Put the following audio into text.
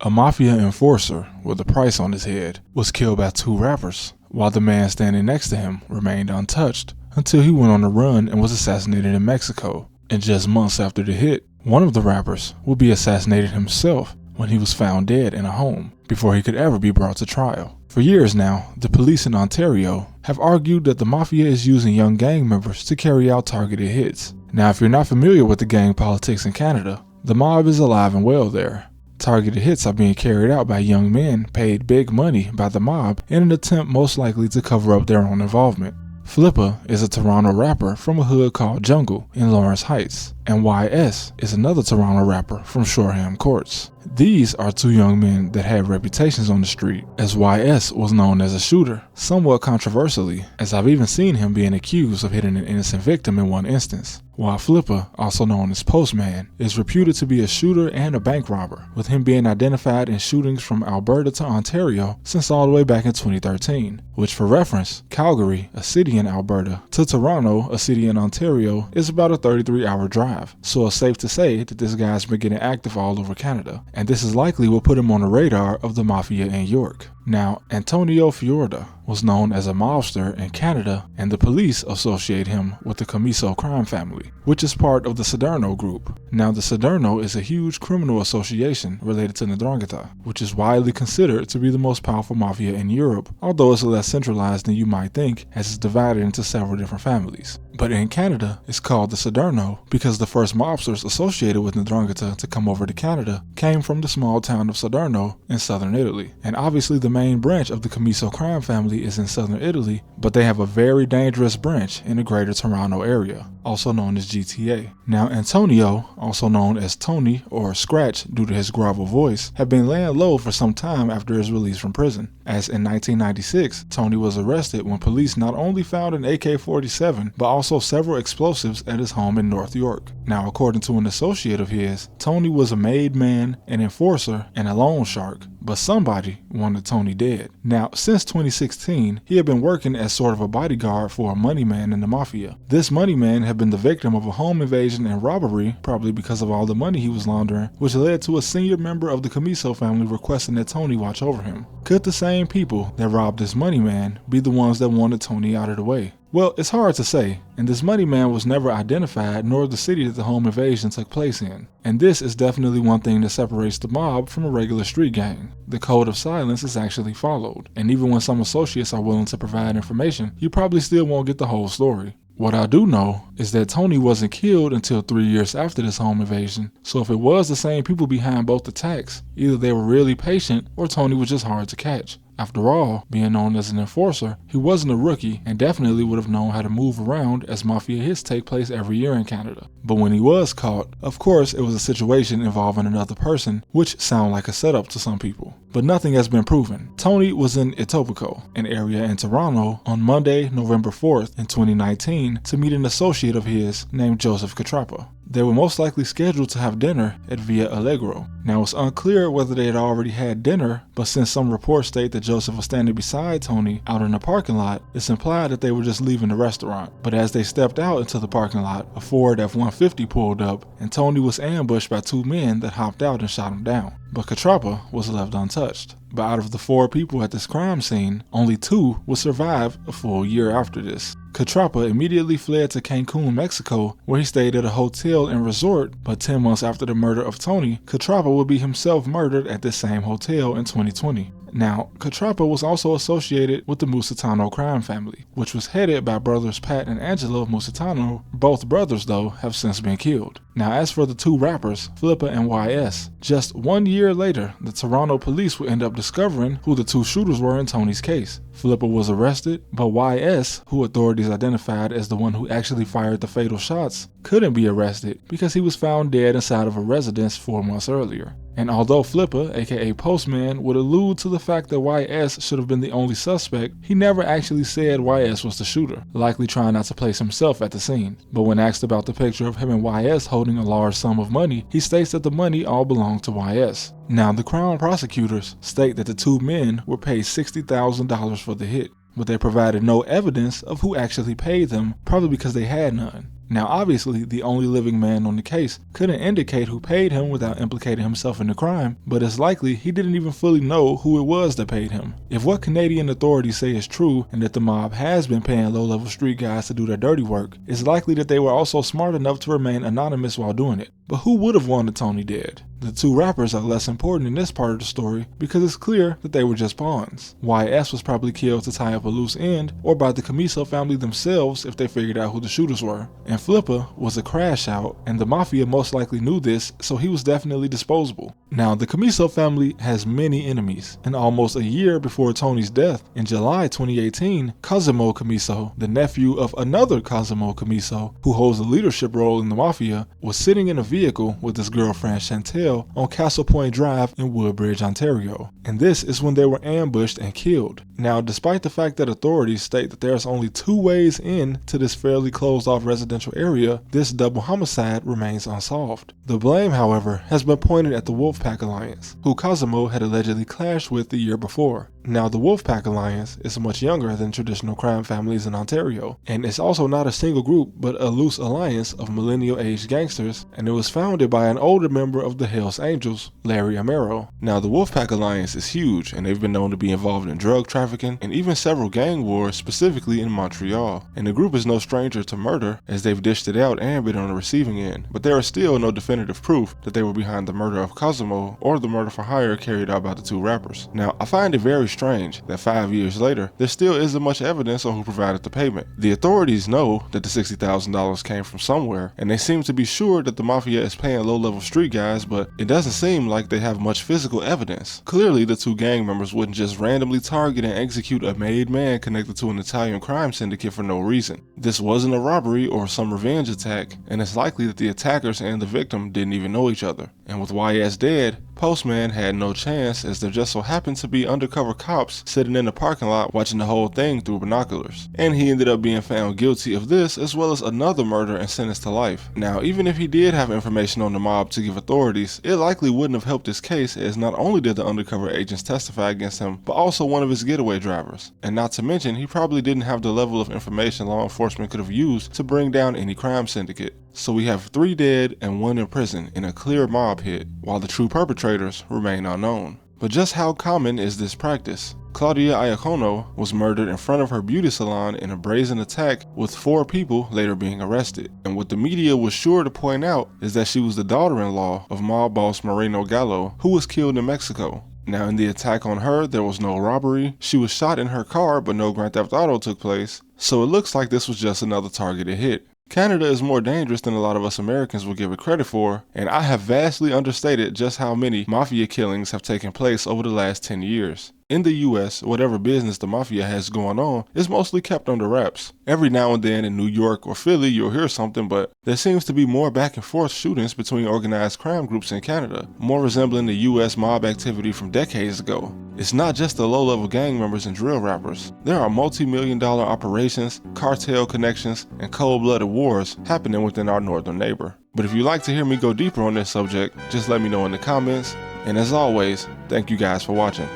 A mafia enforcer with a price on his head was killed by two rappers, while the man standing next to him remained untouched until he went on a run and was assassinated in Mexico. And just months after the hit, one of the rappers would be assassinated himself when he was found dead in a home before he could ever be brought to trial. For years now, the police in Ontario have argued that the mafia is using young gang members to carry out targeted hits. Now, if you're not familiar with the gang politics in Canada, the mob is alive and well there. Targeted hits are being carried out by young men paid big money by the mob in an attempt most likely to cover up their own involvement. Flipper is a Toronto rapper from a hood called Jungle in Lawrence Heights, and YS is another Toronto rapper from Shoreham Courts. These are two young men that had reputations on the street, as YS was known as a shooter, somewhat controversially, as I've even seen him being accused of hitting an innocent victim in one instance, while Flipper, also known as Postman, is reputed to be a shooter and a bank robber, with him being identified in shootings from Alberta to Ontario since all the way back in 2013, which for reference, Calgary, a city in Alberta, to Toronto, a city in Ontario, is about a 33-hour drive, so it's safe to say that this guy's been getting active all over Canada, and this is likely what put him on the radar of the mafia in York. Now, Antonio Fiorda was known as a mobster in Canada, and the police associate him with the Commisso crime family, which is part of the Saderno group. Now, the Saderno is a huge criminal association related to Ndrangheta, which is widely considered to be the most powerful mafia in Europe, although it's less centralized than you might think, as it's divided into several different families. But in Canada, it's called the Saderno because the first mobsters associated with Ndrangheta to come over to Canada came from the small town of Saderno in southern Italy. And obviously the main branch of the Commisso crime family is in southern Italy, but they have a very dangerous branch in the greater Toronto area, also known as GTA. Now, Antonio, also known as Tony or Scratch due to his gravel voice, had been laying low for some time after his release from prison, as in 1996, Tony was arrested when police not only found an AK-47, but also several explosives at his home in North York. Now, according to an associate of his, Tony was a made man, an enforcer, and a loan shark, but somebody wanted Tony dead. Now, since 2016, he had been working as sort of a bodyguard for a money man in the mafia. This money man had been the victim of a home invasion and robbery, probably because of all the money he was laundering, which led to a senior member of the Commisso family requesting that Tony watch over him. Could the same people that robbed this money man be the ones that wanted Tony out of the way? Well, it's hard to say, and this money man was never identified, nor the city that the home invasion took place in. And this is definitely one thing that separates the mob from a regular street gang. The code of silence is actually followed, and even when some associates are willing to provide information, you probably still won't get the whole story. What I do know is that Tony wasn't killed until 3 years after this home invasion, so if it was the same people behind both attacks, either they were really patient or Tony was just hard to catch. After all, being known as an enforcer, he wasn't a rookie and definitely would have known how to move around as mafia hits take place every year in Canada. But when he was caught, of course it was a situation involving another person, which sound like a setup to some people. But nothing has been proven. Tony was in Etobicoke, an area in Toronto, on Monday, November 4th in 2019 to meet an associate of his named Joseph Catrappa. They were most likely scheduled to have dinner at Via Allegro. Now, it's unclear whether they had already had dinner, but since some reports state that Joseph was standing beside Tony out in the parking lot, it's implied that they were just leaving the restaurant. But as they stepped out into the parking lot, a Ford F-150 pulled up, and Tony was ambushed by two men that hopped out and shot him down. But Catrappa was left untouched. But out of the 4 people at this crime scene, only 2 would survive a full year after this. Catrappa immediately fled to Cancun, Mexico, where he stayed at a hotel and resort, but 10 months after the murder of Tony, Catrappa would be himself murdered at this same hotel in 2020. Now, Catrappa was also associated with the Musitano crime family, which was headed by brothers Pat and Angelo Musitano. Both brothers, though, have since been killed. Now, as for the 2 rappers, Flipper and YS, just 1 year later, the Toronto police would end up discovering who the 2 shooters were in Tony's case. Flipper was arrested, but YS, who authorities identified as the one who actually fired the fatal shots, couldn't be arrested because he was found dead inside of a residence 4 months earlier. And although Flipper, aka Postman, would allude to the fact that YS should have been the only suspect, he never actually said YS was the shooter, likely trying not to place himself at the scene. But when asked about the picture of him and YS holding a large sum of money, he states that the money all belonged to YS. Now, the Crown prosecutors state that the 2 men were paid $60,000 for the hit, but they provided no evidence of who actually paid them, probably because they had none. Now obviously, the only living man on the case couldn't indicate who paid him without implicating himself in the crime, but it's likely he didn't even fully know who it was that paid him. If what Canadian authorities say is true, and that the mob has been paying low-level street guys to do their dirty work, it's likely that they were also smart enough to remain anonymous while doing it. But who would have wanted Tony dead? The two rappers are less important in this part of the story because it's clear that they were just pawns. YS was probably killed to tie up a loose end, or by the Camiso family themselves if they figured out who the shooters were. And Flipper was a crash out, and the Mafia most likely knew this, so he was definitely disposable. Now, the Camiso family has many enemies, and almost a year before Tony's death, in July 2018, Cosimo Camiso, the nephew of another Cosimo Camiso, who holds a leadership role in the Mafia, was sitting in a vehicle with his girlfriend Chantel on Castle Point Drive in Woodbridge, Ontario. And this is when they were ambushed and killed. Now, despite the fact that authorities state that there's only 2 ways in to this fairly closed off residential area, this double homicide remains unsolved. The blame, however, has been pointed at the Wolfpack Alliance, who Cosimo had allegedly clashed with the year before. Now, the Wolfpack Alliance is much younger than traditional crime families in Ontario, and it's also not a single group but a loose alliance of millennial-aged gangsters, and it was founded by an older member of the Hells Angels, Larry Amaro. Now, the Wolfpack Alliance is huge, and they've been known to be involved in drug trafficking and even several gang wars, specifically in Montreal. And the group is no stranger to murder, as they've dished it out and been on the receiving end, but there is still no definitive proof that they were behind the murder of Cosimo or the murder for hire carried out by the 2 rappers. Now, I find it very strange that 5 years later, there still isn't much evidence on who provided the payment. The authorities know that the $60,000 came from somewhere, and they seem to be sure that the Mafia is paying low-level street guys, but it doesn't seem like they have much physical evidence. Clearly, the 2 gang members wouldn't just randomly target and execute a made man connected to an Italian crime syndicate for no reason. This wasn't a robbery or some revenge attack, and it's likely that the attackers and the victim didn't even know each other. And with YS dead, Postman had no chance, as there just so happened to be undercover cops sitting in the parking lot watching the whole thing through binoculars. And he ended up being found guilty of this as well as another murder and sentenced to life. Now, even if he did have information on the mob to give authorities, it likely wouldn't have helped his case, as not only did the undercover agents testify against him, but also one of his getaway drivers. And not to mention, he probably didn't have the level of information law enforcement could have used to bring down any crime syndicate. So we have 3 dead and 1 in prison in a clear mob hit, while the true perpetrators remain unknown. But just how common is this practice? Claudia Iacono was murdered in front of her beauty salon in a brazen attack, with 4 people later being arrested. And what the media was sure to point out is that she was the daughter-in-law of mob boss Moreno Gallo, who was killed in Mexico. Now, in the attack on her, there was no robbery. She was shot in her car, but no Grand Theft Auto took place. So it looks like this was just another targeted hit. Canada is more dangerous than a lot of us Americans will give it credit for, and I have vastly understated just how many mafia killings have taken place over the last 10 years. In the US, whatever business the mafia has going on is mostly kept under wraps. Every now and then in New York or Philly you'll hear something, but there seems to be more back and forth shootings between organized crime groups in Canada, more resembling the US mob activity from decades ago. It's not just the low-level gang members and drill rappers. There are multi-million-dollar operations, cartel connections, and cold-blooded wars happening within our northern neighbor. But if you'd like to hear me go deeper on this subject, just let me know in the comments. And as always, thank you guys for watching.